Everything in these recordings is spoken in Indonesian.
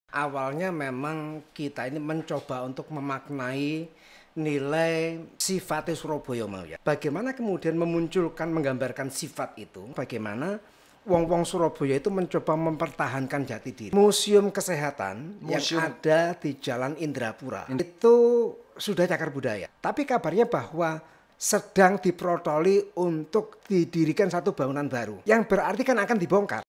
Awalnya memang kita ini mencoba untuk memaknai nilai sifatnya Surabaya mau ya. Bagaimana kemudian memunculkan, menggambarkan sifat itu, bagaimana wong-wong Surabaya itu mencoba mempertahankan jati diri. Museum Kesehatan yang ada di Jalan Indrapura itu sudah cagar budaya. Tapi kabarnya bahwa sedang diprotoli untuk didirikan satu bangunan baru. Yang berarti kan akan dibongkar.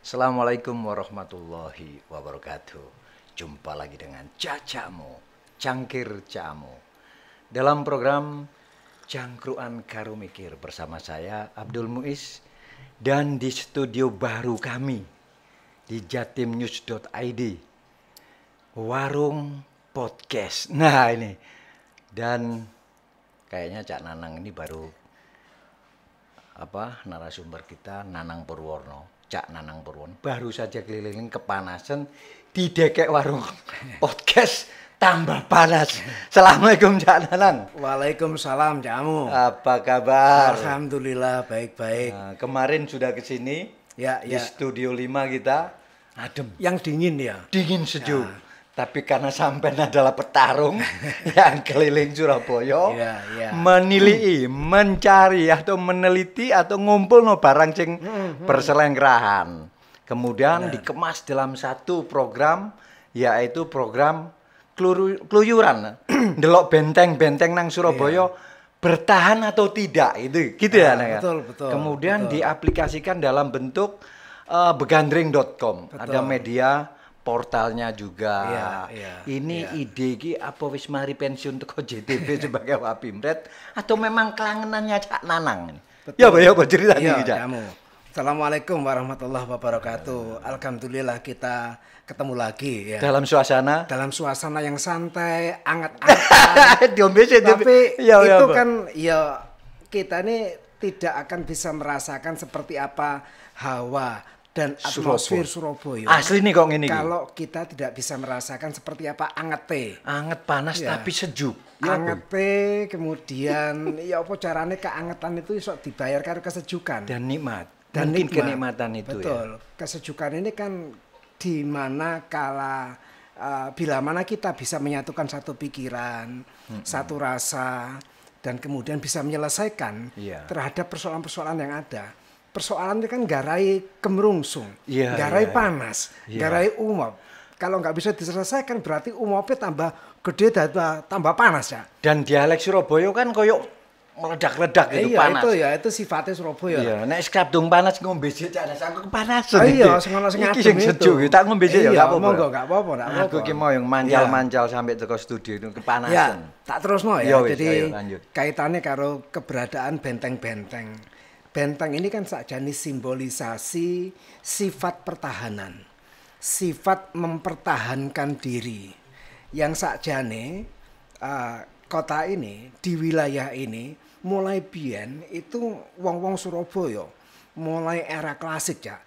Assalamualaikum warahmatullahi wabarakatuh. Jumpa lagi dengan Cacamu, Cangkir Camu, dalam program Cangkruan Karo Mikir bersama saya Abdul Muiz, dan di studio baru kami di jatimnews.id, warung podcast. Nah ini, dan kayaknya Cak Nanang ini baru narasumber kita, Nanang Purwono. Cak Nanang Purwono baru saja keliling kepanasan di dekek warung podcast, tambah panas. Assalamualaikum Cak Nanang. Waalaikumsalam Camu. Apa kabar? Alhamdulillah baik-baik. Nah, kemarin sudah kesini di studio 5 kita, adem. Yang dingin ya? Dingin sejuk. Ya. Tapi karena sampean adalah petarung yang keliling Surabaya, menilai, mencari atau meneliti atau ngumpul no barang sing berselenggrahan. Kemudian dikemas dalam satu program, yaitu program keluyuran. Delok benteng-benteng nang Surabaya bertahan atau tidak, itu gitu ya. Betul. Kemudian diaplikasikan dalam bentuk begandring.com. Ada media portalnya juga. Ini ide ki apa wis mari pensiun teko JTB sebagai Wapimret atau memang kelangenannya Cak Nanang? Betul. Ya apa ceritanya iki, Cak? Assalamualaikum warahmatullahi wabarakatuh. Alhamdulillah kita ketemu lagi ya. Dalam suasana yang santai, anget-anget. Tapi itu kan kita ini tidak akan bisa merasakan seperti apa hawa dan atmosfer Surabaya. Asli nih kok ngene iki. Kalau kita tidak bisa merasakan seperti apa angete. Anget panas tapi sejuk. Angete kemudian apa carane keangetan itu iso dibayar karo kesejukan dan nikmat. Dan mungkin kenikmatan itu. Betul. Kesejukan ini kan di mana bila mana kita bisa menyatukan satu pikiran, satu rasa, dan kemudian bisa menyelesaikan terhadap persoalan-persoalan yang ada. Persoalan itu kan garai kemerungsung, garai panas, garai umop. Kalau nggak bisa diselesaikan berarti umopnya tambah gede dan tambah panas ya. Dan dialek Surabaya kan koyok meledak-ledak gitu panas. Itu sifatnya Surabaya. Iya, nek skabdung panas ngombe sik ana aku kepanasan. Iya, sing ono sing adem sejuk. Tak ngombe sik ya enggak apa-apa. Monggo enggak apa-apa, Aku ki mau yang mancal-mancal sampai teko studio itu kepanasan. Ya, tak terusno ya. Jadi lanjut. Kaitannya karo keberadaan benteng-benteng. Benteng ini kan sakjane simbolisasi sifat pertahanan, sifat mempertahankan diri. Yang sakjane kota ini, di wilayah ini, mulai biyen itu wong-wong Surabaya, mulai era klasik ya,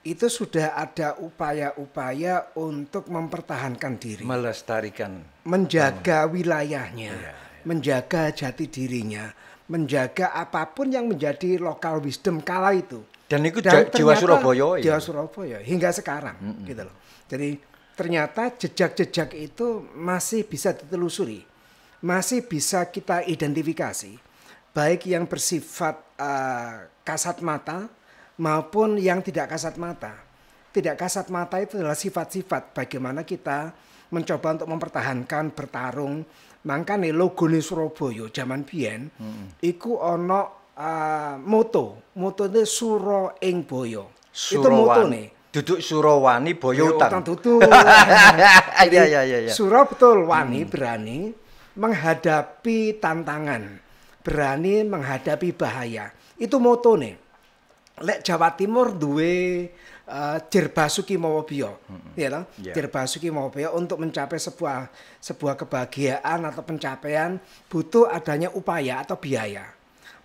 itu sudah ada upaya-upaya untuk mempertahankan diri. Melestarikan. Menjaga wilayahnya, menjaga jati dirinya, menjaga apapun yang menjadi lokal wisdom kala itu. Dan itu jiwa Surabaya. Jiwa Surabaya hingga sekarang gitu loh. Jadi ternyata jejak-jejak itu masih bisa ditelusuri. Masih bisa kita identifikasi. Baik yang bersifat kasat mata maupun yang tidak kasat mata. Tidak kasat mata itu adalah sifat-sifat bagaimana kita mencoba untuk mempertahankan, bertarung. Makanya logone Surabaya zaman biyen iku ana moto itu Suro ing Boyo. Itu motone. Duduk Surawani Boyo utang. Duduk. Iya. Suro betul wani, berani menghadapi tantangan, berani menghadapi bahaya. Itu motone. Lek Jawa Timur duwe Jerbasuki Mawabio, Jerbasuki Mawabio untuk mencapai sebuah kebahagiaan atau pencapaian butuh adanya upaya atau biaya.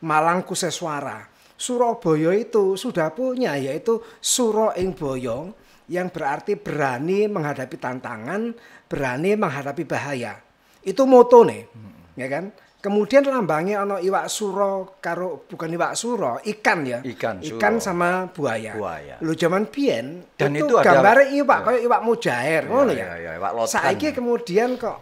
Malang Kuseswara, Surabaya itu sudah punya yaitu Suro ing Boyo yang berarti berani menghadapi tantangan, berani menghadapi bahaya. Itu motone. Ya kan? Kemudian lambangnya ono iwak suro karo bukan iwak suro, ikan ya. Ikan sama buaya. Lu zaman biyen dan itu ada gambare iwak kayak iwak mujair ngono ya. Iwak Saiki kemudian kok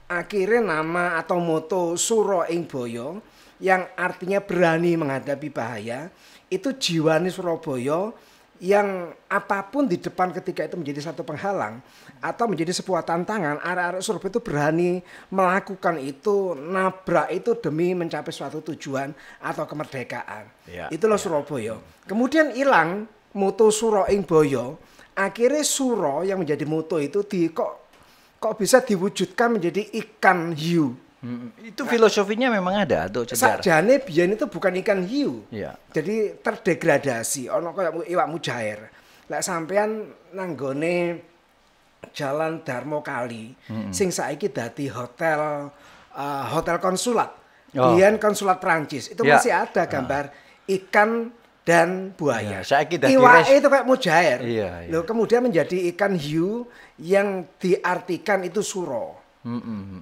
akhirnya nama atau moto Suro ing Boyo yang artinya berani menghadapi bahaya, itu jiwani Surabaya yang apapun di depan ketika itu menjadi satu penghalang atau menjadi sebuah tantangan, arek-arek Surabaya itu berani melakukan itu, nabrak itu demi mencapai suatu tujuan atau kemerdekaan. Itulah Surabaya. Kemudian hilang moto Suro ing Boyo, akhirnya Suro yang menjadi moto itu kok bisa diwujudkan menjadi ikan hiu. Itu filosofinya memang ada atau sejarah? Sakjane biyen itu bukan ikan hiu. Jadi terdegradasi, ono kayak iwak mujair. Lek sampean nanggone Jalan Darmo Kali, sing saiki dadi hotel konsulat. Biyen konsulat Prancis. Itu masih ada gambar ikan dan buaya. Iwak itu kayak mujair. Loh, kemudian menjadi ikan hiu yang diartikan itu suro.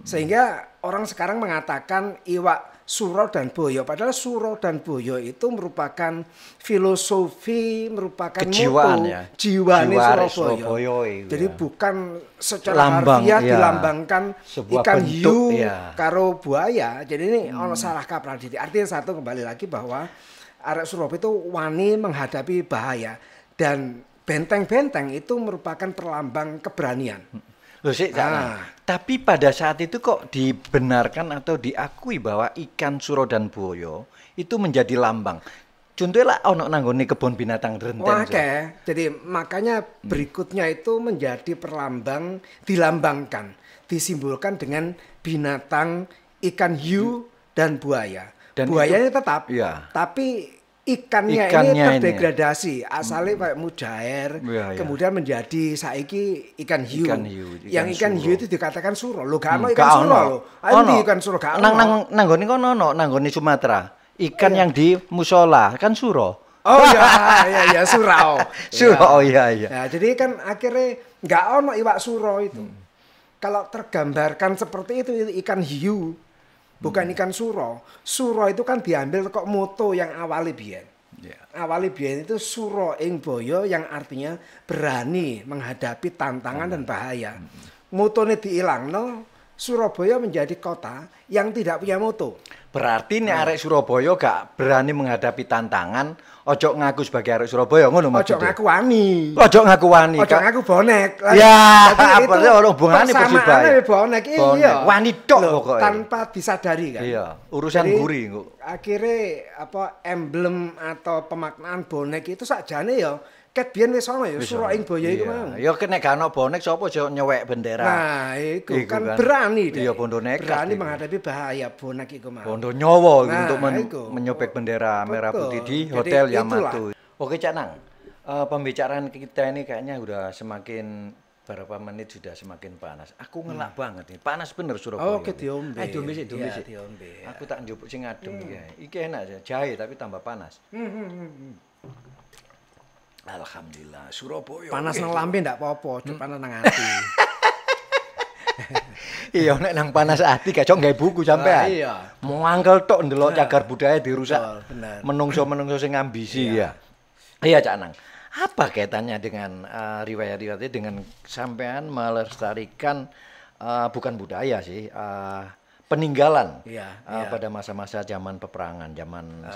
Sehingga orang sekarang mengatakan iwak suro dan boyo. Padahal suro dan boyo itu merupakan filosofi, merupakan kejiwaan, moto, jiwanya Surabaya. Jadi bukan secara harfiah dilambangkan ikan hiu karo buaya. Jadi ini ono salah kaprah. Artinya satu, kembali lagi bahwa arek Surabaya itu wani menghadapi bahaya, dan benteng-benteng itu merupakan perlambang keberanian. Loh sih, tapi pada saat itu kok dibenarkan atau diakui bahwa ikan suro dan boyo itu menjadi lambang. Contohnya lah ono nanggone kebun binatang Renten. Jadi makanya berikutnya itu menjadi perlambang, dilambangkan, disimbolkan dengan binatang ikan hiu dan buaya. Dan buayanya tetap, tapi ikannya ini terdegradasi. Asalnya kayak mujair, kemudian menjadi saiki ikan hiu. Yang ikan hiu itu dikatakan suro. Lo gak ono ikan suro lo. Ini ikan suro gak ono. Nanggone kono ono, nanggone Sumatera. Ikan yang di musola kan suro. Oh iya surau. Surau iya. Nah, jadi kan akhirnya gak ono iwak suro itu. Kalau tergambarkan seperti itu ikan hiu. Bukan ikan suro. Suro itu kan diambil kok moto yang awali biyen. Awali biyen itu Suro ing Boyo yang artinya berani menghadapi tantangan dan bahaya. Motone diilangno, Surabaya menjadi kota yang tidak punya moto. Berarti nek arek Surabaya gak berani menghadapi tantangan, ojo ngaku sebagai arek Surabaya, ngono maksudnya. Ojo ngaku wani. Ojo ngaku wani. Ojo ngaku bonek. Ya, apa ono hubungane Persibaya. Bonek iya. Wani tok pokoke. Tanpa disadari kan. Iya, urusan guri kok. Akhirnya emblem atau pemaknaan bonek itu sakjane ya ket biyen wis ono ya Suro ing Boyo iku mau. Ya nek gak ono bonek sapa aja nyewek bendera. Nah, iku kan berani deh. Iya, bondo nekat. Berani menghadapi bahaya bonek iku mau. Bondo nyawa untuk menyobek bendera merah putih di Hotel Yamato. Oke, Cak Nang. Pembicaraan kita ini kayaknya udah semakin berapa menit sudah semakin panas. Aku ngelak banget nih. Panas bener Surabaya. Oke, diombe. Diombe sih. Aku tak njupuk sing adem iki. Iki enak aja, jahe tapi tambah panas. Alhamdulillah, Surabaya. Panas nang lambe ndak apa-apa, cuma panas nang ati. Iya, nek nang panas ati gacok gawe buku sampean. Iya. Mangkel tok ndelok cagar budaya dirusak. Menungso-menungso sing ambisi ya. Iya, Cak Nang. Apa kaitannya dengan riwayat-riwayatnya dengan sampean melestarikan bukan budaya sih, peninggalan pada masa-masa zaman peperangan, zaman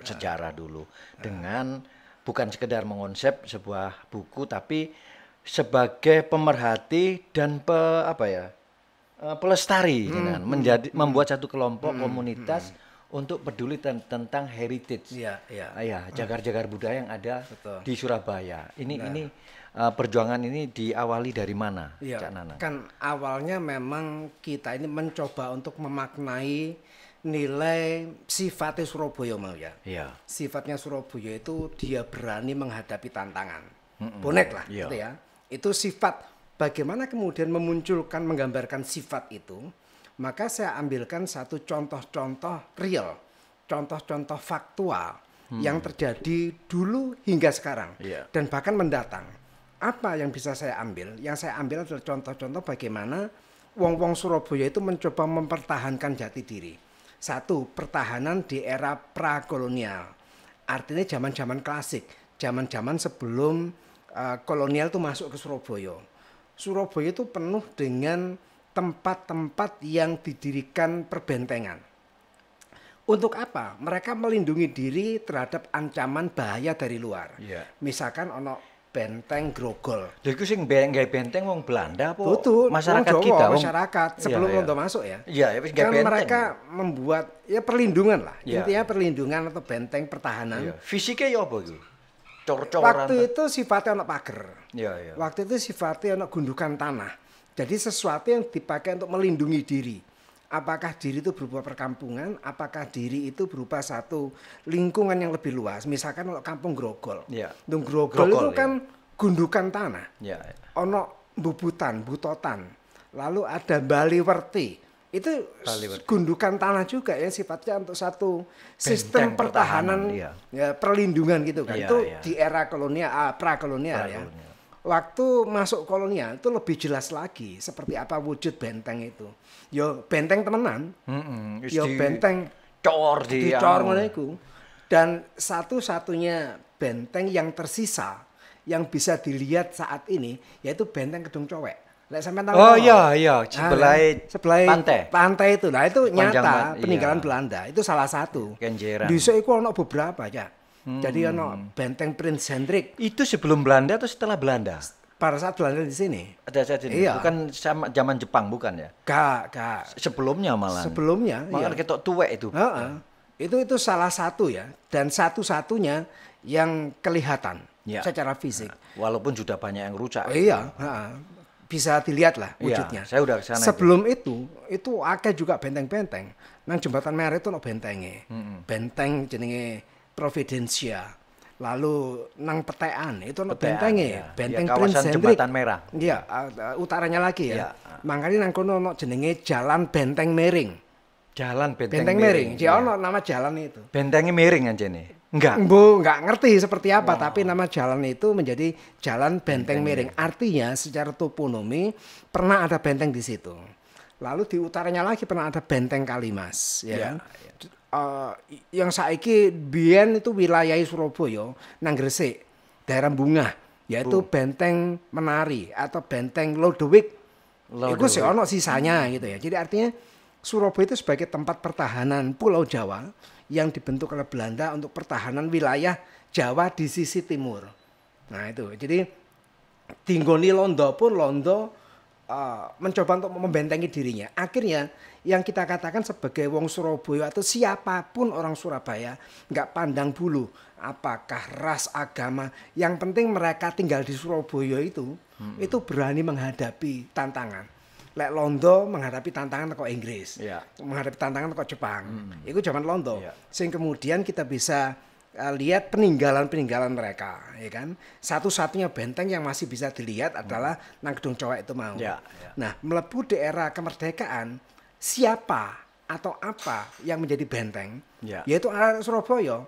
sejarah dulu dengan bukan sekedar mengonsep sebuah buku, tapi sebagai pemerhati dan pelestari, membuat satu kelompok komunitas untuk peduli tentang heritage, jagar-jagar budaya yang ada di Surabaya. Ini perjuangan ini diawali dari mana, Cak Nana? Kan awalnya memang kita ini mencoba untuk memaknai nilai sifatnya Surabaya mau ya. Sifatnya Surabaya itu dia berani menghadapi tantangan. Bonek lah gitu ya. Itu sifat. Bagaimana kemudian memunculkan, menggambarkan sifat itu, maka saya ambilkan satu contoh-contoh real, contoh-contoh faktual yang terjadi dulu hingga sekarang dan bahkan mendatang. Apa yang bisa saya ambil? Yang saya ambil adalah contoh-contoh bagaimana wong-wong Surabaya itu mencoba mempertahankan jati diri. Satu, pertahanan di era prakolonial. Artinya zaman-zaman klasik, zaman-zaman sebelum kolonial itu masuk ke Surabaya. Surabaya itu penuh dengan tempat-tempat yang didirikan perbentengan. Untuk apa? Mereka melindungi diri terhadap ancaman bahaya dari luar. Misalkan ono benteng Grogol. Lha iku sing gawe benteng wong Belanda apa Betul, masyarakat Jawa, kita? Masyarakat sebelum Londo masuk ya. Iya, wis gawe kan benteng. Mereka membuat ya perlindungan lah. Intinya perlindungan atau benteng pertahanan. Fisiknya ya apa iki? Cor-coran. Waktu itu sifatnya ono pager. Iya. Waktu itu sifatnya ono gundukan tanah. Jadi sesuatu yang dipakai untuk melindungi diri. Apakah diri itu berupa perkampungan, apakah diri itu berupa satu lingkungan yang lebih luas. Misalkan kalau kampung Grogol. Grogol itu kan gundukan tanah. Ono bubutan, butotan. Lalu ada Baliwerti. Itu gundukan tanah juga ya sifatnya untuk satu sistem pertahanan ya perlindungan gitu kan. Itu di era kolonial, prakolonial ya. Waktu masuk kolonial itu lebih jelas lagi seperti apa wujud benteng itu. Yo benteng temenan. Yo benteng cor ngono iku. Dan satu-satunya benteng yang tersisa yang bisa dilihat saat ini yaitu benteng Kedung Cowek. Lek sampean tahu. Oh iya, sebelah pantai itu. Nah, itu nyata peninggalan Belanda. Itu salah satu. Dhisik iku ono beberapa ya. Jadi ono benteng Prince Hendrik. Itu sebelum Belanda atau setelah Belanda? Pada saat Belanda di sini. Ada saat ini. Iya. Bukan sama zaman Jepang bukan ya? Gak. Sebelumnya malah. Sebelumnya. Malah ketok tuwek itu. Itu salah satu ya. Dan satu-satunya yang kelihatan secara fisik. Walaupun sudah banyak yang rusak. Iya. Bisa dilihat lah wujudnya. Saya udah kesana. Sebelum itu akeh juga benteng-benteng. Nang Jembatan Merah itu ono bentenge. Benteng jenenge Providencia. Lalu nang Petean itu ono bentenge, benteng Prince Hendrik. Jembatan Merah. Iya, utaranya lagi ya. Makanya nang kono ono jenenge Jalan Benteng Miring. Jalan Benteng Miring. Ya ono nama jalan itu. Bentengnya miring anjene. Enggak ngerti seperti apa, tapi nama jalan itu menjadi Jalan Benteng Miring. Artinya secara toponomi pernah ada benteng di situ. Lalu di utaranya lagi pernah ada Benteng Kalimas, ya kan? Yang saiki biyen itu wilayah Surabaya nang Gresik, daerah Bungah, yaitu Benteng Menari atau Benteng Lodewijk. Itu sih ono sisanya gitu ya. Jadi artinya Surabaya itu sebagai tempat pertahanan Pulau Jawa yang dibentuk oleh Belanda untuk pertahanan wilayah Jawa di sisi timur. Nah itu, jadi tinggoni Londo pun mencoba untuk membentengi dirinya. Akhirnya yang kita katakan sebagai wong Surabaya atau siapapun orang Surabaya nggak pandang bulu apakah ras agama. Yang penting mereka tinggal di Surabaya itu berani menghadapi tantangan. Lek Londo menghadapi tantangan teko Inggris, menghadapi tantangan teko Jepang. Itu zaman Londo. Sing kemudian kita bisa lihat peninggalan-peninggalan mereka, ya kan? Satu-satunya benteng yang masih bisa dilihat adalah nang Kedung Cowek itu mau. Nah, melebu di era kemerdekaan, siapa atau apa yang menjadi benteng? Yaitu arek Surabaya.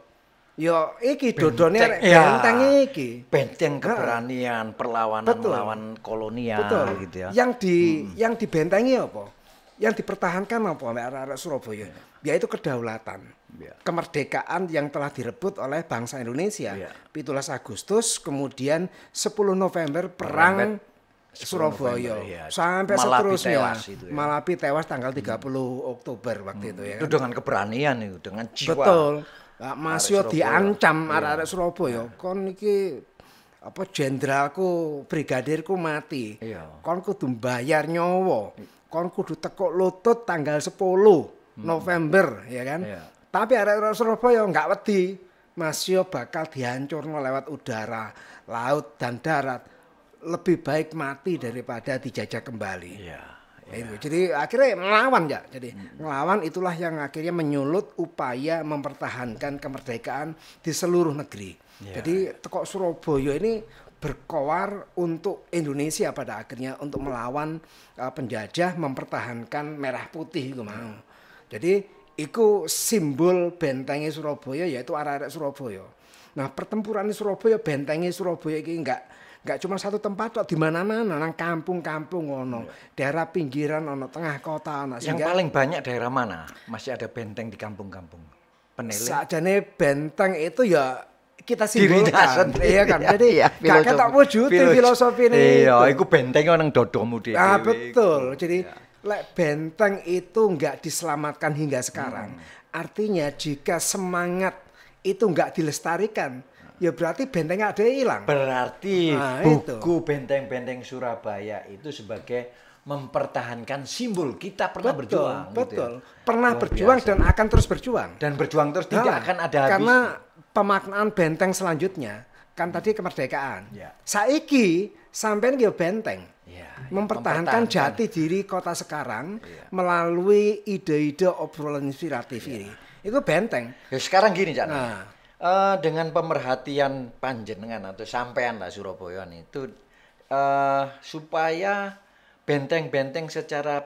Yo iki dodone benteng iki. Benteng keberanian, perlawanan melawan kolonial gitu ya. Yang dibentengi apa? Yang dipertahankan apa arek Surabaya? Yaitu kedaulatan. Kemerdekaan yang telah direbut oleh bangsa Indonesia. 17 Agustus, kemudian 10 November perang Surabaya. Sampai seterusnya. Malapi tewas tanggal 30 Oktober waktu itu ya. Itu dengan keberanian itu, dengan jiwa. Betul. Masih diancam arek-arek Surabaya. Kon iki apa jenderalku, brigadirku mati. Kon kudu bayar nyawa. Kon kudu teko lutut tanggal 10 November, ya kan? Tapi arek-arek Surabaya enggak wedi. Masih bakal dihancurno lewat udara, laut dan darat. Lebih baik mati daripada dijajah kembali. Jadi akhirnya melawan ya. Jadi melawan itulah yang akhirnya menyulut upaya mempertahankan kemerdekaan di seluruh negeri. Jadi teko Surabaya ini berkoar untuk Indonesia pada akhirnya untuk melawan penjajah, mempertahankan merah putih itu mau. Jadi itu simbol bentengnya Surabaya yaitu arek-arek Surabaya. Nah, pertempuran Surabaya, bentengnya Surabaya ini enggak Nggak cuma satu tempat kok, di mana-mana, nang kampung-kampung ono, daerah pinggiran ono, tengah kota ono. Yang paling banyak daerah mana? Masih ada benteng di kampung-kampung. Peneleh. Sakjane benteng itu ya kita simbolkan, iya kan. Jadi gak ketok wujute filosofi ini. Iya, iku benteng nang dodomu dhewe. Ah, betul. Jadi lek benteng itu nggak diselamatkan hingga sekarang. Artinya jika semangat itu nggak dilestarikan, ya berarti bentengnya ada yang hilang. Berarti buku Benteng-Benteng Surabaya itu sebagai mempertahankan simbol kita pernah berjuang. Betul. Gitu ya? Pernah berjuang dan akan terus berjuang. Dan berjuang terus tidak akan ada habis. Karena pemaknaan benteng selanjutnya kan tadi kemerdekaan. Saiki sampean yo benteng. Mempertahankan jati diri kota sekarang melalui ide-ide obrolan inspiratif ini. Itu benteng. Ya sekarang gini, Cak. Dengan pemerhatian panjenengan atau sampean lah Surabaya itu supaya benteng-benteng secara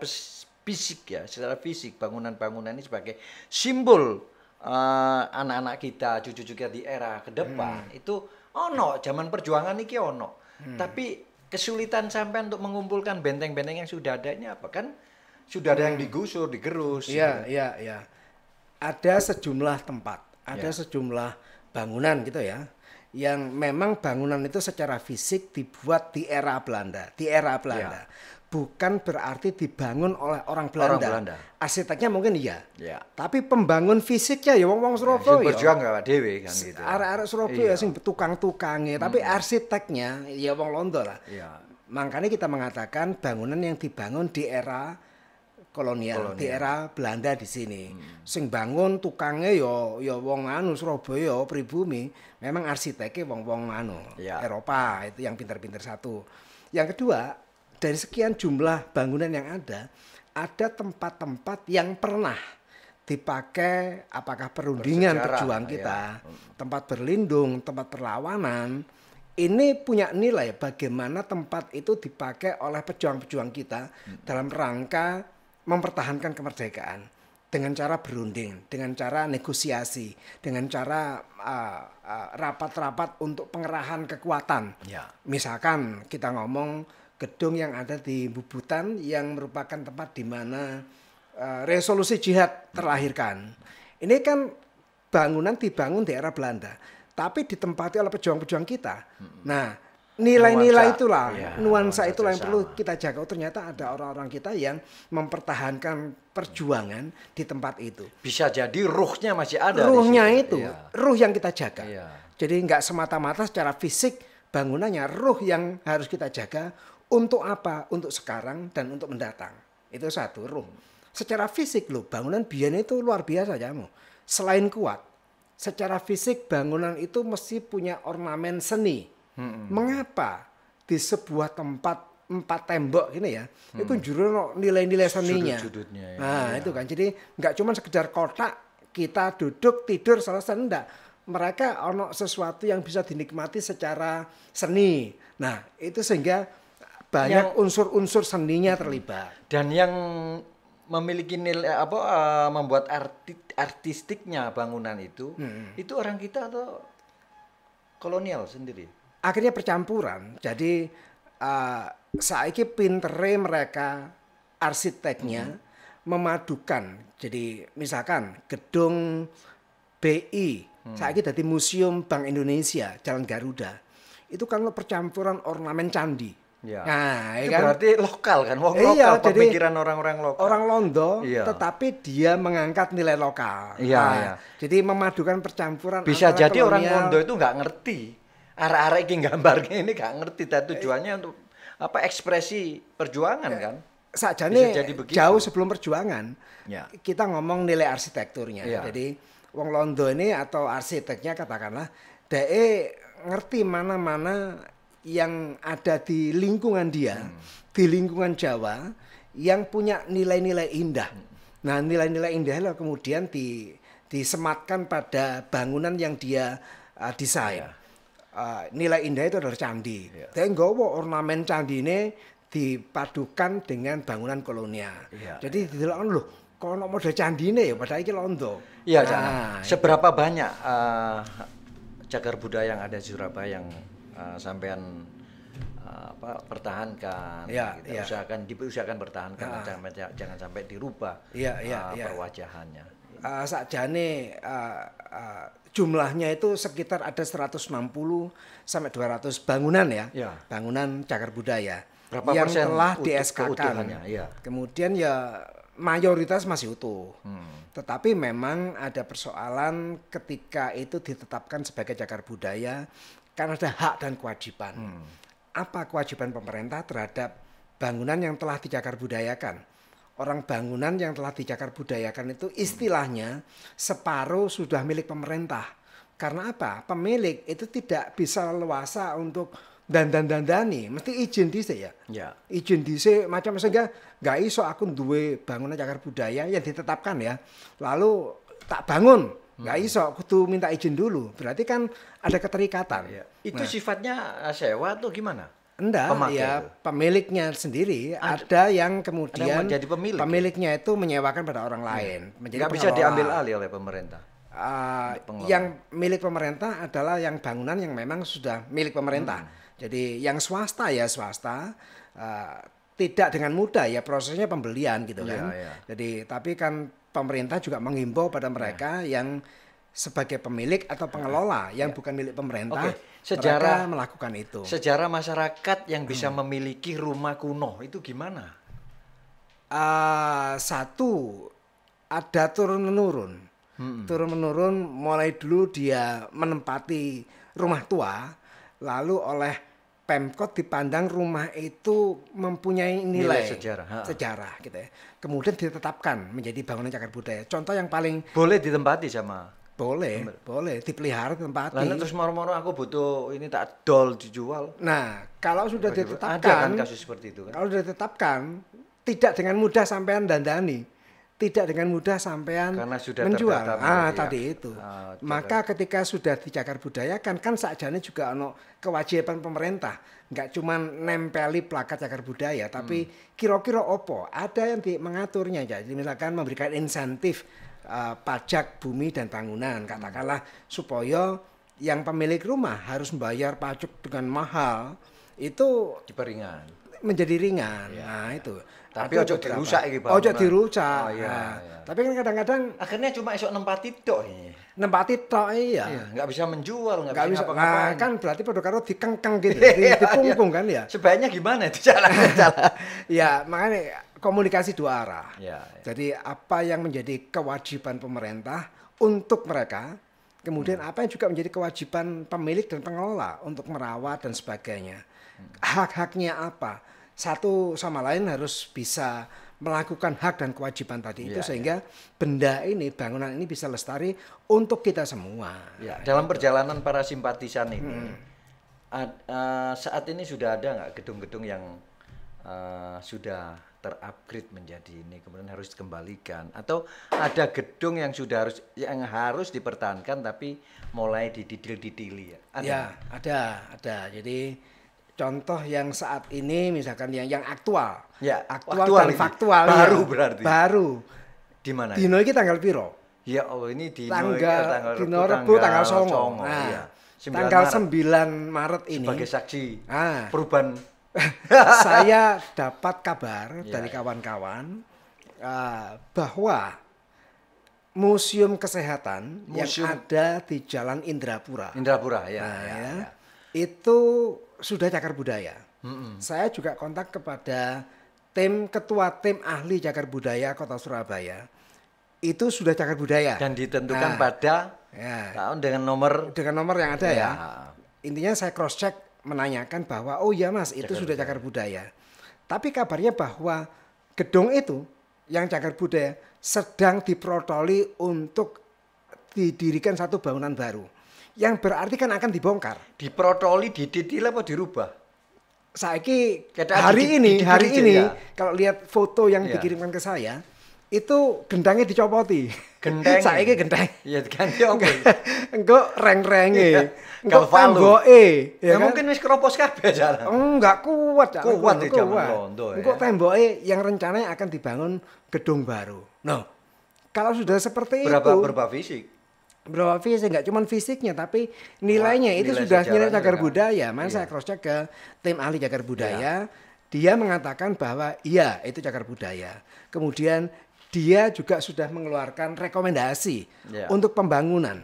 fisik ya, secara fisik bangunan-bangunan ini sebagai simbol anak-anak kita, cucu-cucu kita di era ke depan itu zaman perjuangan iki tapi kesulitan sampai untuk mengumpulkan benteng-benteng yang sudah ada ini apa kan sudah ada yang digusur, digerus. Iya. Ada sejumlah tempat, ada sejumlah bangunan gitu ya, yang memang bangunan itu secara fisik dibuat di era Belanda, bukan berarti dibangun oleh orang Belanda. Arsiteknya mungkin iya. Tapi pembangun fisiknya ya wong-wong Surabaya. Berjuang gak dhewe kan gitu. Arek-arek Surabaya sing tukang-tukangnya, tapi arsiteknya ya wong Londo lah. Makanya kita mengatakan bangunan yang dibangun di era kolonial, di era Belanda di sini. Sing bangun tukangnya ya wong Surabaya, pribumi, memang arsiteknya wong-wong Eropa, itu yang pinter-pinter satu. Yang kedua, dari sekian jumlah bangunan yang ada tempat-tempat yang pernah dipakai apakah perundingan pejuang kita, tempat berlindung, tempat perlawanan. Ini punya nilai bagaimana tempat itu dipakai oleh pejuang-pejuang kita dalam rangka mempertahankan kemerdekaan dengan cara berunding, dengan cara negosiasi, dengan cara rapat-rapat untuk pengerahan kekuatan. Misalkan kita ngomong gedung yang ada di Bubutan yang merupakan tempat di mana resolusi jihad terlahirkan. Ini kan bangunan dibangun di era Belanda, tapi ditempati oleh pejuang-pejuang kita. Nah, nilai-nilai itulah, nuansa itulah yang perlu kita jaga. Ternyata ada orang-orang kita yang mempertahankan perjuangan di tempat itu. Bisa jadi ruhnya masih ada. Ruhnya itu, ruh yang kita jaga. Jadi nggak semata-mata secara fisik bangunannya, ruh yang harus kita jaga. Untuk apa? Untuk sekarang dan untuk mendatang. Itu satu, ruh. Secara fisik loh, bangunan biyen itu luar biasa jamu. Selain kuat, secara fisik bangunan itu mesti punya ornamen seni. Mengapa di sebuah tempat 4 tembok ini ya, itu juru nilai-nilai seninya. Sudut-sudutnya. Itu kan. Jadi nggak cuma sekedar kotak, kita duduk, tidur, selesai. Enggak. Mereka ono sesuatu yang bisa dinikmati secara seni. Nah, itu sehingga banyak unsur-unsur seninya terlibat. Dan yang memiliki nilai membuat artistiknya bangunan itu orang kita atau kolonial sendiri. Akhirnya percampuran. Jadi saiki pintere mereka arsiteknya memadukan. Jadi misalkan gedung BI saiki dadi Museum Bank Indonesia Jalan Garuda. Itu kan percampuran ornamen candi. Nah, itu kan? Berarti lokal kan, lokal pemikiran orang-orang lokal. Orang Londo, tetapi dia mengangkat nilai lokal. Jadi memadukan percampuran. Bisa jadi kolonial. Orang Londo itu nggak ngerti. Arek-arek ini gambarnya ini nggak ngerti. Tujuannya untuk ekspresi perjuangan kan? Sajane jauh sebelum perjuangan, kita ngomong nilai arsitekturnya. Jadi wong Londo ini atau arsiteknya katakanlah, dia ngerti mana-mana yang ada di lingkungan dia, di lingkungan Jawa, yang punya nilai-nilai indah. Nah, nilai-nilai indah lah kemudian disematkan pada bangunan yang dia desain. Nilai indah itu adalah candi. Dia nggawa ornamen candi ini dipadukan dengan bangunan kolonial. Jadi didelokno lho, kono model candi ini ya padahal iki Londo. Iya, seberapa banyak cagar budaya yang ada di Surabaya yang sampean pertahankan, Ya, kita diusahakan pertahankan, jangan sampai dirubah perwajahannya. Sakjane jumlahnya itu sekitar ada 160 sampai 200 bangunan ya. Bangunan cagar budaya berapa yang persen telah di SK-kan. Ya. Kemudian ya mayoritas masih utuh. Tetapi memang ada persoalan ketika itu ditetapkan sebagai cagar budaya karena ada hak dan kewajiban. Apa kewajiban pemerintah terhadap bangunan yang telah dicagar budayakan? Orang bangunan yang telah dicagar budayakan itu istilahnya separuh sudah milik pemerintah. Karena apa? Pemilik itu tidak bisa leluasa untuk dandani, mesti izin dhisik ya. Izin dhisik macam sehingga nggak iso aku duwe bangunan cagar budaya yang ditetapkan ya. Lalu tak bangun, nggak iso kudu minta izin dulu. Berarti kan ada keterikatan. Itu sifatnya sewa atau gimana? Enggak, ya pemiliknya sendiri ada yang kemudian jadi pemiliknya itu menyewakan pada orang lain. Nggak bisa diambil alih oleh pemerintah. Yang milik pemerintah adalah yang bangunan yang memang sudah milik pemerintah. Jadi yang swasta ya swasta, tidak dengan mudah ya prosesnya pembelian gitu kan. Jadi tapi kan pemerintah juga menghimbau pada mereka yang sebagai pemilik atau pengelola yang bukan milik pemerintah, mereka melakukan itu. Sejarah masyarakat yang bisa memiliki rumah kuno itu gimana? Satu, ada turun-menurun. Turun-menurun mulai dulu dia menempati rumah tua, lalu oleh Pemkot dipandang rumah itu mempunyai nilai sejarah gitu ya. Kemudian ditetapkan menjadi bangunan cagar budaya. Contoh yang paling boleh ditempati sama boleh dipelihara tempati. Lalu terus moro-moro aku butuh ini tak dol dijual. Nah, kalau sudah ditetapkan, ada kan kasus seperti itu kan? Kalau sudah ditetapkan, tidak dengan mudah sampean dandani, tidak dengan mudah sampean menjual. Tadi itu. Maka ketika sudah dicagar budayakan, kan sakjane juga ono kewajiban pemerintah, nggak cuma nempeli plakat cagar budaya, tapi kira-kira opo, ada yang mengaturnya. Jadi misalkan memberikan insentif pajak bumi dan bangunan, katakanlah supaya yang pemilik rumah harus membayar pajak dengan mahal itu diperingan menjadi ringan. Nah itu. Tapi ojo dirusak iki, Bang. Ojo dirusak. Tapi kan kadang-kadang akhirnya cuma esok nempati tok. Nempati tok iya. Nggak bisa menjual, nggak bisa Nah, ngapa-ngapain. kan berarti pada karo dikengkeng gitu, dipungkung kan ya. Sebaiknya gimana itu jalan? Ya, makanya komunikasi dua arah. Jadi apa yang menjadi kewajiban pemerintah untuk mereka, kemudian apa yang juga menjadi kewajiban pemilik dan pengelola untuk merawat dan sebagainya. Hak-haknya apa? Satu sama lain harus bisa melakukan hak dan kewajiban tadi itu sehingga benda ini, bangunan ini bisa lestari untuk kita semua. Dalam perjalanan para simpatisan ini, saat ini sudah ada nggak gedung-gedung yang sudah terupgrade menjadi ini kemudian harus dikembalikan, atau ada gedung yang harus dipertahankan tapi mulai dididil-didili ya? Ada. Jadi contoh yang saat ini misalkan yang aktual dan ini. faktual berarti baru di mana? Dino ini tanggal piro? Ya ini Dino Rebu tanggal 9. Tanggal 9 Maret ini sebagai saksi perubahan. Saya dapat kabar dari kawan-kawan bahwa museum kesehatan yang ada di Jalan Indrapura itu sudah cagar budaya. Saya juga kontak kepada ketua tim ahli cagar budaya Kota Surabaya. Itu sudah cagar budaya dan ditentukan pada tahun dengan nomor yang ada ya. Intinya saya cross check menanyakan bahwa oh ya Mas itu sudah cagar budaya. Tapi kabarnya bahwa gedung itu yang cagar budaya sedang diprotoli untuk didirikan satu bangunan baru. Yang berarti kan akan dibongkar. Diprotoli, didetail apa dirubah? Saiki hari ini kalau lihat foto yang dikirimkan ke saya itu gendangnya dicopoti. Gendeng. Saiki gendeng. Iya diganti opo? Engko reng-renge. Engko temboke. Ya mungkin wis keropos kabeh jalan. Enggak kuat. Kuat di zaman Londo ya. Engko temboke yang rencananya akan dibangun gedung baru. Nah, kalau sudah seperti berapa fisik? Beberapa fisik, nggak cuma fisiknya tapi nilainya itu nilai sudah nilai cagar juga. budaya. Saya cross check ke tim ahli cagar budaya, dia mengatakan bahwa iya itu cagar budaya. Kemudian dia juga sudah mengeluarkan rekomendasi untuk pembangunan.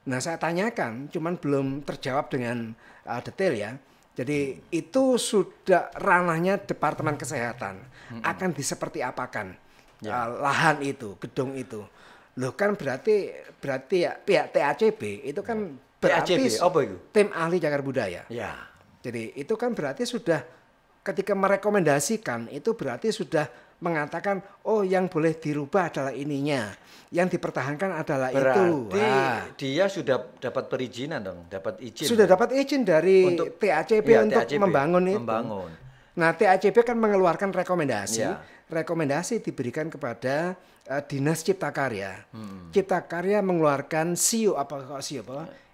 Nah saya tanyakan, cuman belum terjawab dengan detail ya. Jadi itu sudah ranahnya Departemen Kesehatan. Akan seperti apakan lahan itu, gedung itu. Loh kan berarti ya pihak TACB itu kan berarti apa itu? Tim ahli cagar budaya. Ya. Jadi itu kan berarti sudah ketika merekomendasikan itu berarti sudah mengatakan oh yang boleh dirubah adalah ininya, yang dipertahankan adalah itu. Berarti dia sudah dapat perizinan dong, dapat izin. Sudah dapat izin dari untuk TACB untuk membangun itu. Nah TACB kan mengeluarkan rekomendasi. Rekomendasi diberikan kepada Dinas Cipta Karya. Cipta Karya mengeluarkan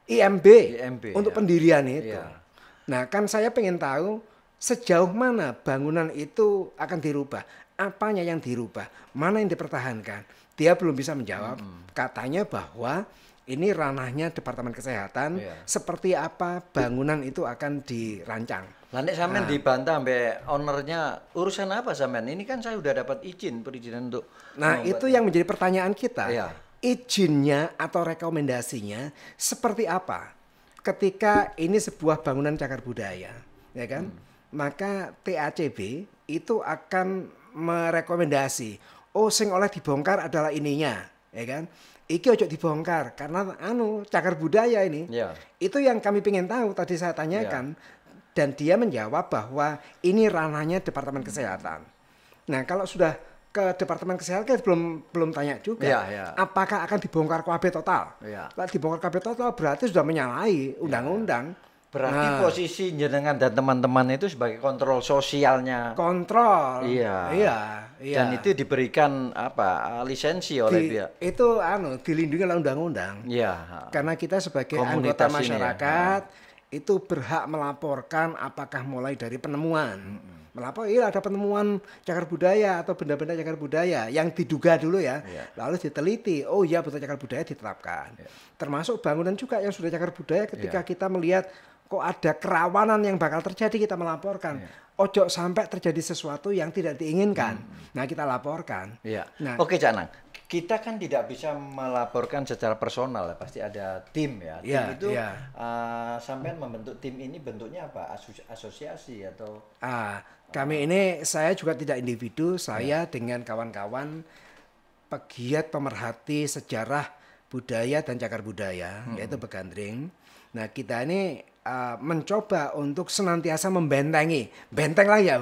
IMB untuk pendirian itu. Nah kan saya pengen tahu sejauh mana bangunan itu akan dirubah. Apanya yang dirubah, mana yang dipertahankan. Dia belum bisa menjawab. Katanya bahwa ini ranahnya Departemen Kesehatan. Seperti apa bangunan itu akan dirancang. Lantai sampean dibantah sampai ownernya, urusan apa sampean? Ini kan saya udah dapat perizinan untuk. Nah itu yang menjadi pertanyaan kita. Izinnya atau rekomendasinya seperti apa? Ketika ini sebuah bangunan cagar budaya, ya kan? Maka TACB itu akan merekomendasi, oh sing oleh dibongkar adalah ininya, ya kan? Iki ojo dibongkar karena cagar budaya ini. Itu yang kami ingin tahu tadi saya tanyakan dan dia menjawab bahwa ini ranahnya Departemen Kesehatan. Nah, kalau sudah ke Departemen Kesehatan kita belum tanya juga apakah akan dibongkar KB total. Kalau dibongkar KB total berarti sudah menyalahi undang-undang. Berarti posisi jenengan dan teman-teman itu sebagai kontrol sosialnya. Kontrol. Iya. Dan itu diberikan lisensi oleh pihak. Itu dilindungi oleh undang-undang. Karena kita sebagai anggota masyarakat itu berhak melaporkan apakah mulai dari penemuan. Melapor, ada penemuan cagar budaya atau benda-benda cagar budaya yang diduga dulu ya. Lalu diteliti, oh iya betul cagar budaya ditetapkan. Termasuk bangunan juga yang sudah cagar budaya ketika kita melihat kok ada kerawanan yang bakal terjadi kita melaporkan. Ojo sampai terjadi sesuatu yang tidak diinginkan. Nah kita laporkan. Nah, Oke Cak Nang, kita kan tidak bisa melaporkan secara personal, pasti ada tim ya. Tim itu sampean membentuk tim ini bentuknya apa? Asosiasi atau? Kami ini saya juga tidak individu, saya dengan kawan-kawan pegiat pemerhati sejarah budaya dan cagar budaya, yaitu Begandring. Nah kita ini mencoba untuk senantiasa membentengi, benteng lah ya.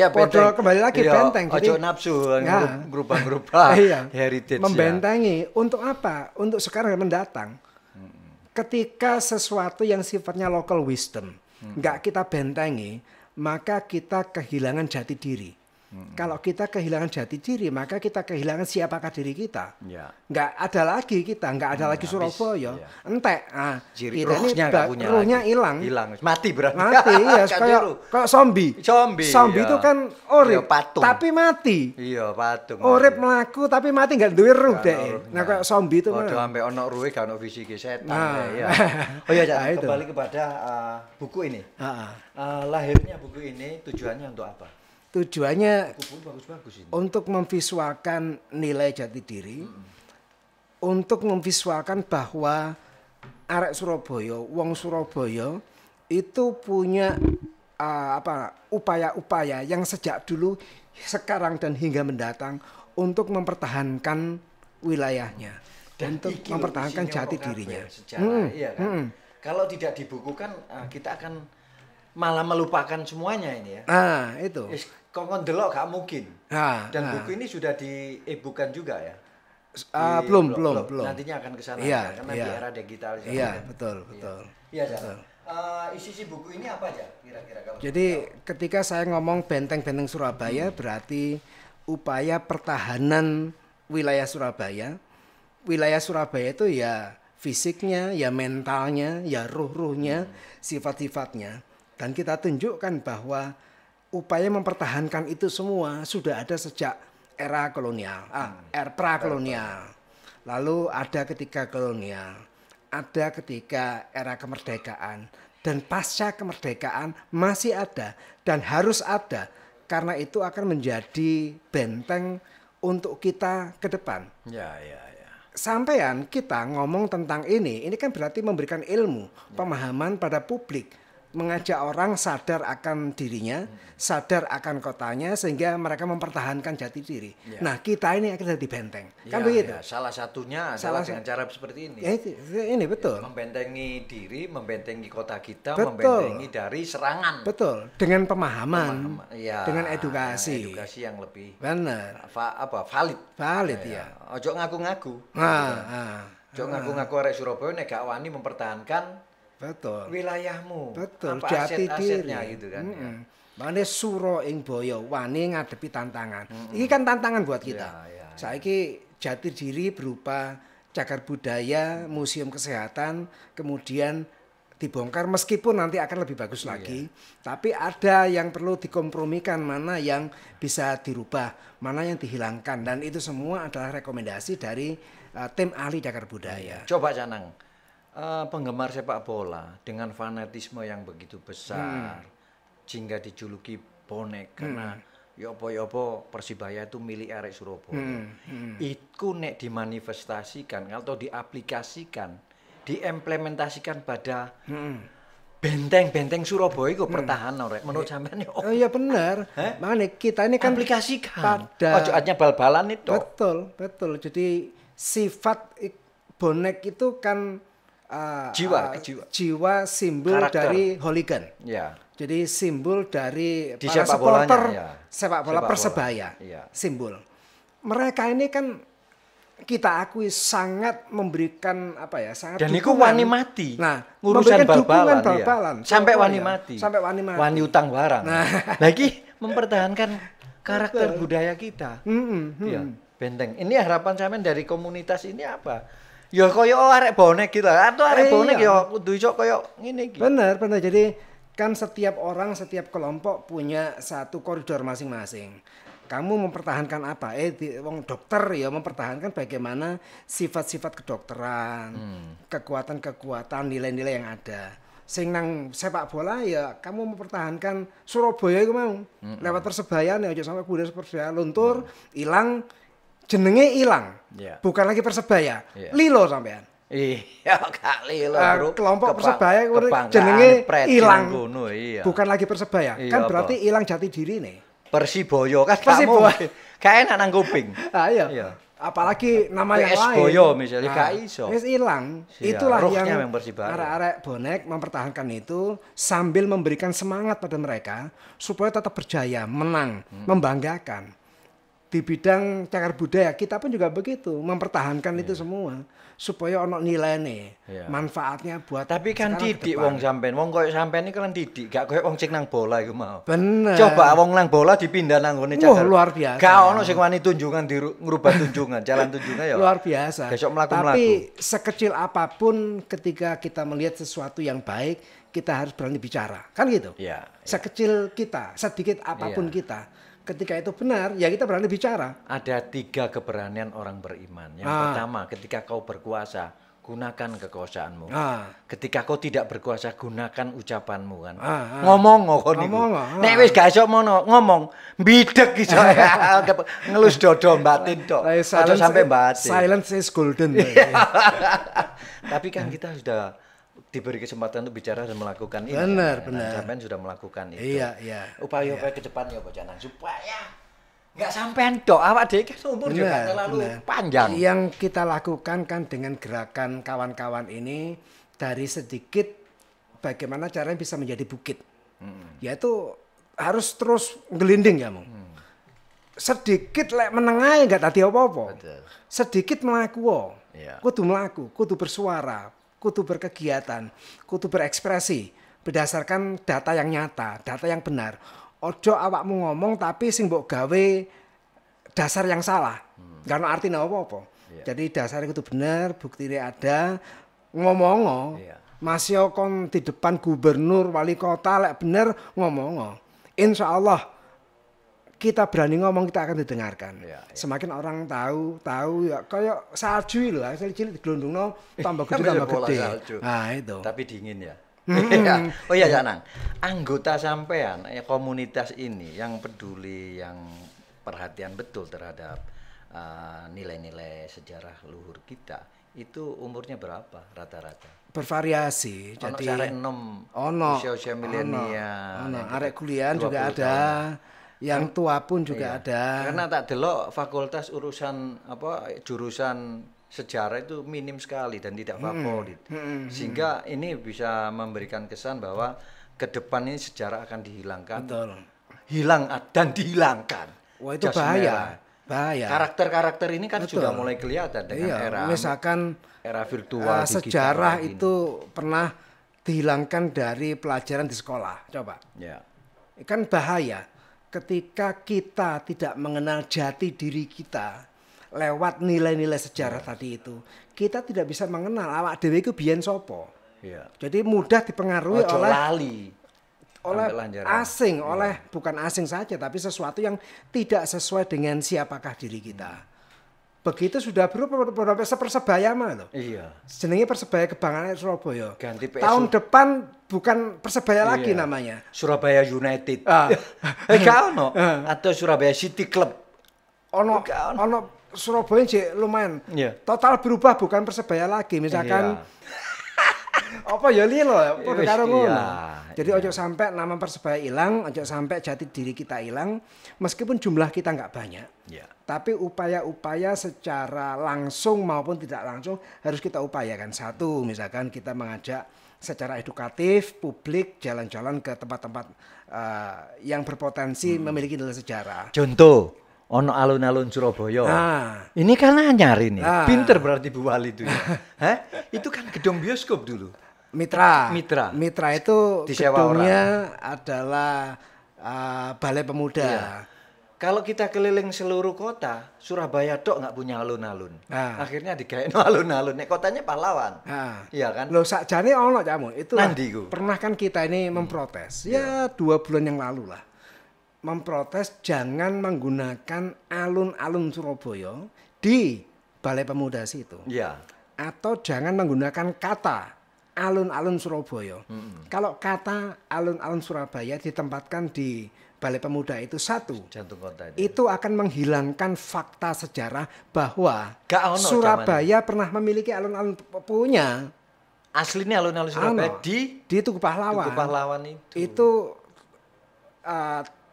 Podo kembali lagi benteng. Ojo nafsu, gerubah-gerubah heritage. Membentengi untuk apa? Untuk sekarang mendatang. Ketika sesuatu yang sifatnya local wisdom, nggak kita bentengi, maka kita kehilangan jati diri. Kalau kita kehilangan jati diri, maka kita kehilangan siapakah diri kita. Nggak ada lagi kita, nggak ada lagi Surabaya. Entek. Kita ini ruhnya hilang. Mati berarti. Mati, iya. Kayak zombie. Zombie itu kan urip, tapi mati. Iya, patung. Urip melaku, tapi mati nggak duwe ruh deh. Nah, kayak zombie itu. Udah sampai ono ruhe, gak ono fisik setan. Oh iya, kembali kepada buku ini. Lahirnya buku ini tujuannya untuk apa? Tujuannya untuk memvisualkan nilai jati diri, untuk memvisualkan bahwa arek Surabaya, wong Surabaya itu punya upaya-upaya yang sejak dulu, sekarang dan hingga mendatang untuk mempertahankan wilayahnya dan untuk mempertahankan jati dirinya. Kalau tidak dibukukan, kita akan malah melupakan semuanya ini ya. Itu. Kok ngondelok gak mungkin. Dan buku ini sudah di-e-bookkan juga ya? Belum. Nantinya akan ke sana karena di era digital. Iya, betul. Iya, isi buku ini apa aja kira-kira? Jadi ketika saya ngomong benteng-benteng Surabaya berarti upaya pertahanan wilayah Surabaya. Wilayah Surabaya itu ya fisiknya, ya mentalnya, ya ruh-ruhnya, sifat-sifatnya. Dan kita tunjukkan bahwa upaya mempertahankan itu semua sudah ada sejak era kolonial, era prakolonial. lalu ada ketika kolonial, ada ketika era kemerdekaan, dan pasca kemerdekaan masih ada dan harus ada, karena itu akan menjadi benteng untuk kita ke depan. Ya. Sampean kita ngomong tentang ini kan berarti memberikan ilmu, pemahaman pada publik, mengajak orang sadar akan dirinya, sadar akan kotanya, sehingga mereka mempertahankan jati diri. Nah, kita ini akan jadi benteng, kan begitu? Salah satunya adalah dengan cara seperti ini. Ini betul. Membentengi diri, membentengi kota kita, betul. Membentengi dari serangan. Betul. Dengan pemahaman, dengan edukasi. Edukasi yang lebih benar. Valid. Valid ya. Ojo ngaku-ngaku. Ojo ngaku-ngaku arek Surabaya nek gak wani mempertahankan wilayahmu, betul, apa jati diri gitu kan. Mane suro ing boyo wani ngadepi tantangan. Ini kan tantangan buat kita. Saiki jati diri berupa cagar budaya, museum kesehatan, kemudian dibongkar meskipun nanti akan lebih bagus lagi. Tapi ada yang perlu dikompromikan, mana yang bisa dirubah, mana yang dihilangkan, dan itu semua adalah rekomendasi dari tim ahli cagar budaya. Coba Canang. Penggemar sepak bola dengan fanatisme yang begitu besar sehingga dijuluki bonek karena yopo Persibaya itu milik arek Surabaya. Itu nek dimanifestasikan atau diaplikasikan, diimplementasikan pada benteng-benteng Surabaya itu pertahanan rek. Menurut sampean yo. Oh iya benar. Makanya kita ini kan aplikasikan. Ojo hanya bal-balan itu. Betul. Jadi sifat bonek itu kan jiwa simbol karakter dari hooligan. Ya. Jadi simbol dari di para supporter sepak bola Persebaya. Ya. Simbol. Mereka ini kan kita akui sangat memberikan sangat dan itu wani mati. Nah, ngurusan bal-balan. Sampai wani mati. Wani utang barang. Nah, lagi mempertahankan karakter budaya kita. Benteng. Ini harapan sampean dari komunitas ini apa? Ya koyo arek bonek gitu. Atau arek bonek ya kudu iso koyo ngene iki. Bener. Jadi kan setiap orang, setiap kelompok punya satu koridor masing-masing. Kamu mempertahankan apa? Wong dokter ya mempertahankan bagaimana sifat-sifat kedokteran, kekuatan-kekuatan, nilai-nilai yang ada. Sing nang sepak bola ya kamu mempertahankan Surabaya iku mau. Lewat Persebaya nek aja sampai budaya Persebaya luntur, hilang. Jenenge hilang, bukan lagi Persebaya, lilo sampean. Iya, gak lilo bro. Kelompok Persebaya jenenge hilang, bukan lagi Persebaya. Kan berarti hilang jati diri nih. Persiboyo kan kamu, kayak enak nang kuping. Iya. Apalagi nama yang lain. Boyo misalnya gak iso. Wis hilang. Itulah yang arek-arek bonek mempertahankan itu sambil memberikan semangat pada mereka supaya tetap berjaya, menang, membanggakan. Di bidang cagar budaya kita pun juga begitu, mempertahankan itu semua supaya ono nilainya, manfaatnya buat. Tapi kan didik wong sampean, wong koyo sampean iki kan didik, gak koyo wong sing nang bola iku mau. Bener. Coba wong nang bola dipindah nang ngene cagar. Luar biasa. Gak ono sing wani tunjungan ngrubah tunjungan, jalan tunjungan ya. Luar biasa. Besok mlaku-mlaku. Tapi sekecil apapun ketika kita melihat sesuatu yang baik, kita harus berani bicara, kan gitu. Sekecil kita, sedikit apapun kita. Ketika itu benar, ya kita berani bicara. Ada 3 keberanian orang beriman. Yang pertama, ketika kau berkuasa, gunakan kekuasaanmu. Ketika kau tidak berkuasa, gunakan ucapanmu kan. Ngomong. Nek wis gak iso ngomong, bidek iso ya. Ngelus dodo batin tok. Aja sampai batin. Silence is golden. Tapi kan kita sudah diberi kesempatan untuk bicara dan melakukan ini. Benar. Sampean sudah melakukan itu. Iya. Upaya-upaya ke depan ya Pak Canang supaya nggak sampean tok awak dhewe kan umur juga terlalu panjang. Yang kita lakukan kan dengan gerakan kawan-kawan ini dari sedikit bagaimana caranya bisa menjadi bukit. Yaitu harus terus ngelinding kamu. Sedikit lek menengah enggak tadi apa-apa. Sedikit melaku. Kudu melaku, kudu bersuara. Kudu berkegiatan, kudu berekspresi berdasarkan data yang nyata, data yang benar. Ojo awakmu ngomong tapi sing mbok gawe dasar yang salah. Karena artinya apa-apa. Jadi dasarnya itu benar, buktinya ada. Ngomong, masih kon di depan gubernur, wali kota lek bener ngomong. Insya Allah kita berani ngomong kita akan didengarkan. Ya. Semakin orang tahu ya kayak salju loh, asal cilik digelondongno tambah gede tambah gede. Nah, itu. Tapi dingin ya. Oh iya Janang, anggota sampean komunitas ini yang peduli, yang perhatian betul terhadap nilai-nilai sejarah luhur kita, itu umurnya berapa rata-rata? Bervariasi. Jadi usia milenial, arek kuliah juga ada, yang tua pun juga ada. Karena tak delok fakultas urusan jurusan sejarah itu minim sekali dan tidak favorit. Sehingga ini bisa memberikan kesan bahwa ke depan ini sejarah akan dihilangkan. Betul. Hilang dan dihilangkan. Wah, itu bahaya. Karakter-karakter ini kan sudah mulai kelihatan dengan era virtual, sejarah itu pernah dihilangkan dari pelajaran di sekolah. Coba. Ya. Kan bahaya ketika kita tidak mengenal jati diri kita lewat nilai-nilai sejarah tadi itu. Kita tidak bisa mengenal awak dhewe iku biyen sapa. Ya. Jadi mudah dipengaruhi oleh asing, bukan asing saja, tapi sesuatu yang tidak sesuai dengan siapakah diri kita. Begitu sudah berubah Persebaya mah loh. Iya. Jenenge Persebaya Kebanggaan Surabaya. Ganti tahun depan bukan Persebaya lagi namanya. Surabaya United. Ono. Atau Surabaya City Club. Ono Surabaya sih lumayan. Total berubah bukan Persebaya lagi. Misalkan apa ya lilo padha karo ngono. Jadi ojo sampai nama Persebaya hilang, ojo sampai jati diri kita hilang, meskipun jumlah kita nggak banyak. Tapi upaya-upaya secara langsung maupun tidak langsung harus kita upayakan. Satu, misalkan kita mengajak secara edukatif publik jalan-jalan ke tempat-tempat yang berpotensi memiliki nilai sejarah. Contoh, ono alun-alun Surabaya. Ini kan anyar ini. Pinter berarti Bu Wali itu. Itu kan gedung bioskop dulu. Mitra itu disewa gedungnya adalah Balai Pemuda. Iya. Kalau kita keliling seluruh kota, Surabaya tok nggak punya alun-alun. Akhirnya digawe alun-alun. Nek kotanya pahlawan. Iya kan? Loh sakjane ono camu. Itu Nandiku. Pernah kan kita ini memprotes. Ya 2 bulan yang lalu lah. Memprotes jangan menggunakan alun-alun Surabaya di Balai Pemuda situ. Iya. Atau jangan menggunakan kata alun-alun Surabaya. Kalau kata alun-alun Surabaya ditempatkan di Balai Pemuda itu satu, jantung kota itu akan menghilangkan fakta sejarah bahwa Surabaya pernah memiliki alun-alun punya. Aslinya alun-alun Surabaya di Tugu Pahlawan. Tugu Pahlawan itu. Itu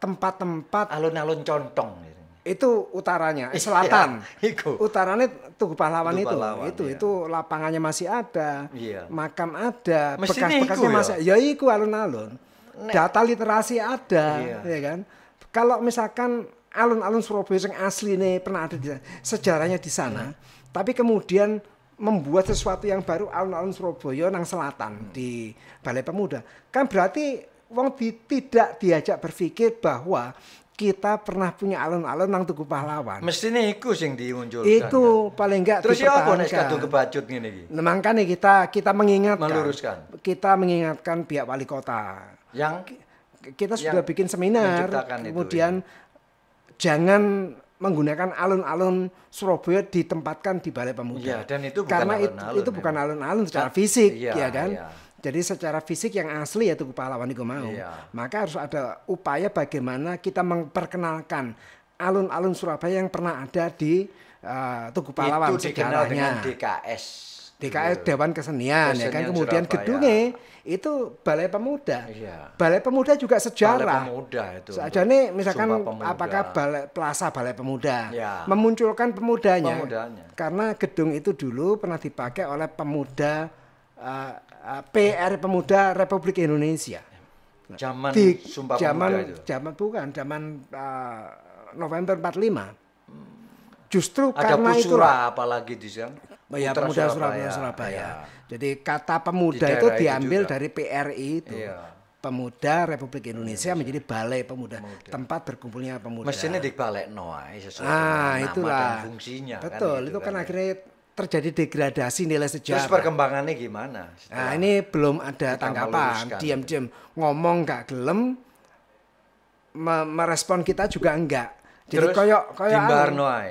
tempat-tempat alun-alun Contong. Itu utaranya, selatan. Utaranya Tugu Pahlawan itu lapangannya masih ada, makam ada, bekas-bekasnya masih. Ya iku alun-alun. Data literasi ada, ya kan. Kalau misalkan alun-alun Surabaya yang asli ini pernah ada di sejarahnya di sana, tapi kemudian membuat sesuatu yang baru alun-alun Surabaya nang selatan di Balai Pemuda, kan berarti wong tidak diajak berpikir bahwa kita pernah punya alun-alun nang Tugu Pahlawan. Mestinya iku sing dimunculkan. Itu paling enggak terus ya apa nek kadung kebacut ngene iki? Makanya kita mengingatkan. Meluruskan. Kita mengingatkan pihak wali kota. Yang kita sudah bikin seminar, kemudian jangan menggunakan alun-alun Surabaya ditempatkan di Balai Pemuda. Dan itu bukan karena alun-alun, itu bukan alun-alun secara fisik, ya kan? Jadi secara fisik yang asli ya Tugu Pahlawan itu mau. Maka harus ada upaya bagaimana kita memperkenalkan alun-alun Surabaya yang pernah ada di Tugu Pahlawan itu dikenal dengan DKS Dewan Kesenian ya kan, kemudian gedungnya itu Balai Pemuda. Balai Pemuda juga sejarah. Balai Pemuda itu. Sajane misalkan apakah Plaza Balai Pemuda memunculkan pemudanya. Karena gedung itu dulu pernah dipakai oleh pemuda PR Pemuda Republik Indonesia. Zaman Sumpah Pemuda itu. Zaman November 45. Justru ada karena itu apalagi di sana. Ya, Pemuda Surabaya. Jadi kata pemuda itu diambil dari PRI itu. Pemuda Republik Indonesia menjadi Balai Pemuda. Tempat berkumpulnya pemuda. Mestinya dibalekno ae sesuai dengan nama dan fungsinya. Betul, kan, itu kan akhirnya terjadi degradasi nilai sejarah. Terus perkembangannya gimana? Nah, ini belum ada tanggapan. Diam-diam ngomong gak gelem, merespon kita juga enggak. Jadi terus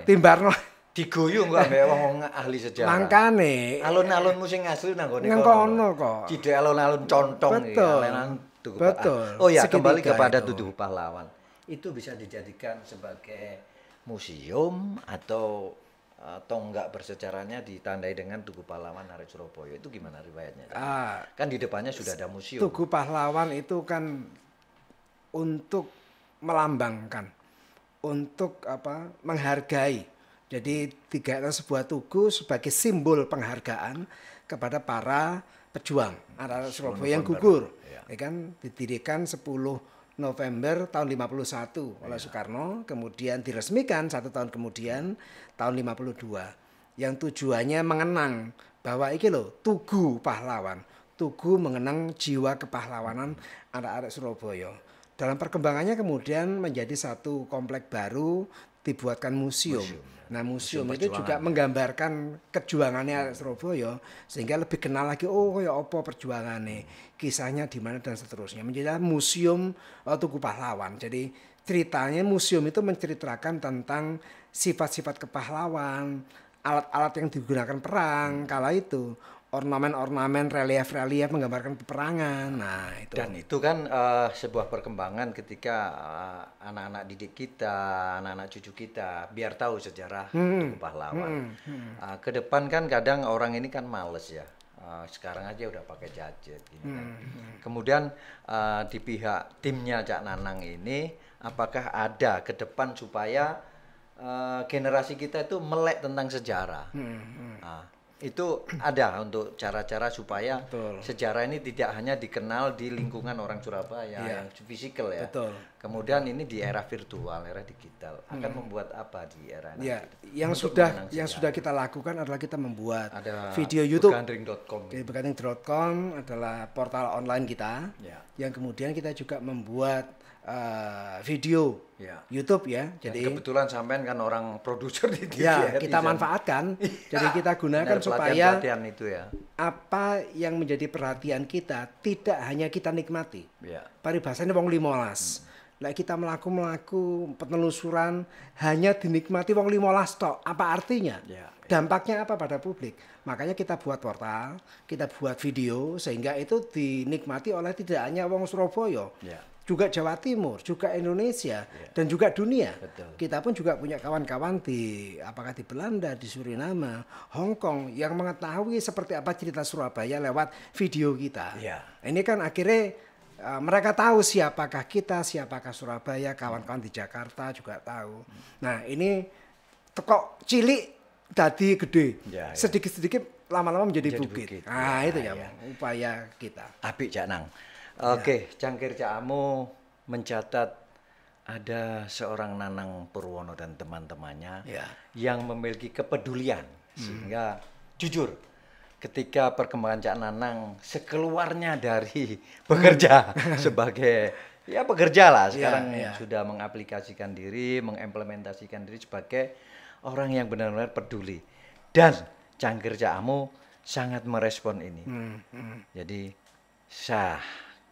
timbarno diguyu kok ambek wong ahli sejarah. Mangkane alun-alunmu sing asli nang gone kono kok. Cidek alun-alun contong Betul. Oh ya, kembali kepada Tugu Pahlawan. Itu bisa dijadikan sebagai museum atau tonggak bersejarahnya ditandai dengan Tugu Pahlawan Arek Surabaya. Itu gimana riwayatnya? Kan di depannya sudah ada museum. Tugu Pahlawan itu kan untuk melambangkan, untuk menghargai. Jadi sebuah tugu sebagai simbol penghargaan kepada para pejuang arek Surabaya yang gugur. Ya kan didirikan 10 November tahun 51 oleh Soekarno, kemudian diresmikan 1 tahun kemudian tahun 52. Yang tujuannya mengenang bahwa iki lho Tugu Pahlawan, tugu mengenang jiwa kepahlawanan arek-arek Surabaya. Dalam perkembangannya kemudian menjadi satu komplek baru, dibuatkan museum. Nah museum itu juga menggambarkan kejuangannya arek Surabaya sehingga lebih kenal lagi ya apa perjuangannya, kisahnya di mana dan seterusnya. Menjadi museum Tugu Pahlawan. Jadi ceritanya museum itu menceritakan tentang sifat-sifat kepahlawan, alat-alat yang digunakan perang kala itu, ornamen-ornamen, relief-relief menggambarkan peperangan. Nah, itu. Dan itu kan sebuah perkembangan ketika anak-anak didik kita, anak-anak cucu kita biar tahu sejarah Tugu Pahlawan. Ke depan kan kadang orang ini kan males ya. Sekarang aja udah pakai gadget gini kan. Kemudian di pihak timnya Cak Nanang ini apakah ada ke depan supaya generasi kita itu melek tentang sejarah? Itu ada untuk cara-cara supaya sejarah ini tidak hanya dikenal di lingkungan orang Surabaya yang fisikal ya. Betul. Kemudian ini di era virtual, era digital akan membuat apa di era ya, yang sudah kita lakukan adalah kita membuat ada video YouTube. Begandring.com adalah portal online kita. Yang kemudian kita juga membuat video YouTube ya. Jadi kebetulan sampean kan orang produser di TVRI. Kita manfaatkan. Jadi kita gunakan supaya itu ya. Apa yang menjadi perhatian kita tidak hanya kita nikmati. Paribasane wong 15. Lah kita melaku penelusuran hanya dinikmati wong 15 tok. Apa artinya? Dampaknya apa pada publik? Makanya kita buat portal, kita buat video sehingga itu dinikmati oleh tidak hanya wong Surabaya. Juga Jawa Timur, juga Indonesia, dan juga dunia. Kita pun juga punya kawan-kawan apakah di Belanda, di Suriname, Hong Kong yang mengetahui seperti apa cerita Surabaya lewat video kita. Ini kan akhirnya mereka tahu siapakah kita, siapakah Surabaya, kawan-kawan di Jakarta juga tahu. Nah ini teko cilik dadi gede, sedikit-sedikit lama-lama menjadi bukit. Nah itu ya upaya kita. Apik Cak Nang. Oke, Cangkir Cak Amo mencatat ada seorang Nanang Purwono dan teman-temannya yang memiliki kepedulian sehingga jujur ketika perkembangan Cak Nanang sekeluarnya dari bekerja sebagai pekerja lah sekarang sudah mengaplikasikan diri, mengimplementasikan diri sebagai orang yang benar-benar peduli dan Cangkir Cak Amo sangat merespon ini. Jadi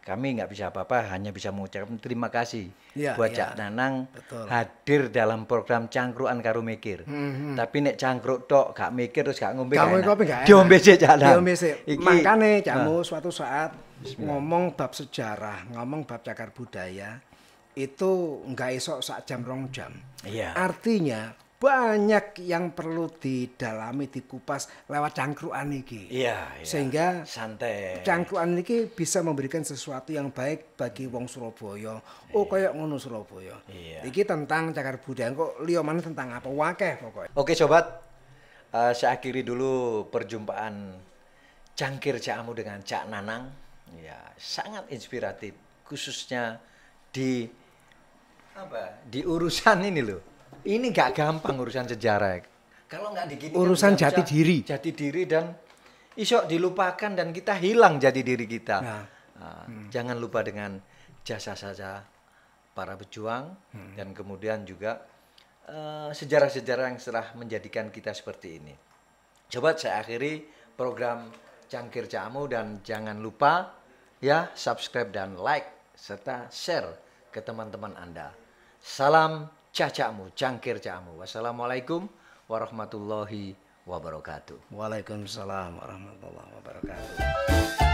kami nggak bisa apa-apa, hanya bisa mengucapkan terima kasih buat Cak Nanang hadir dalam program Cangkruan Karo Mikir. Tapi nek cangkruk tok gak mikir terus gak ngombe gak. Diombe sik Cak Nang. Makane Cakmu suatu saat ngomong bab sejarah, ngomong bab cagar budaya itu nggak esok sak jam 2 jam. Artinya banyak yang perlu didalami, dikupas lewat cangkruan iki. Sehingga santai. Cangkruan iki bisa memberikan sesuatu yang baik bagi wong Surabaya. Kayak ngono Surabaya. Iki tentang cagar budaya. Kok liya maneh tentang apa? Wakeh pokoknya. Oke sobat, saya akhiri dulu perjumpaan Cangkir Cak Amo dengan Cak Nanang. Sangat inspiratif, khususnya di urusan ini loh. Ini gak gampang urusan sejarah. Kalau nggak digini urusan kan jati diri dan isok dilupakan dan kita hilang jati diri kita. Jangan lupa dengan jasa-jasa para pejuang dan kemudian juga sejarah-sejarah yang telah menjadikan kita seperti ini. Coba saya akhiri program Cangkir Cak Amo dan jangan lupa subscribe dan like serta share ke teman-teman Anda. Salam cacakmu, cangkir cakmu. Wassalamualaikum warahmatullahi wabarakatuh. Waalaikumsalam warahmatullahi wabarakatuh.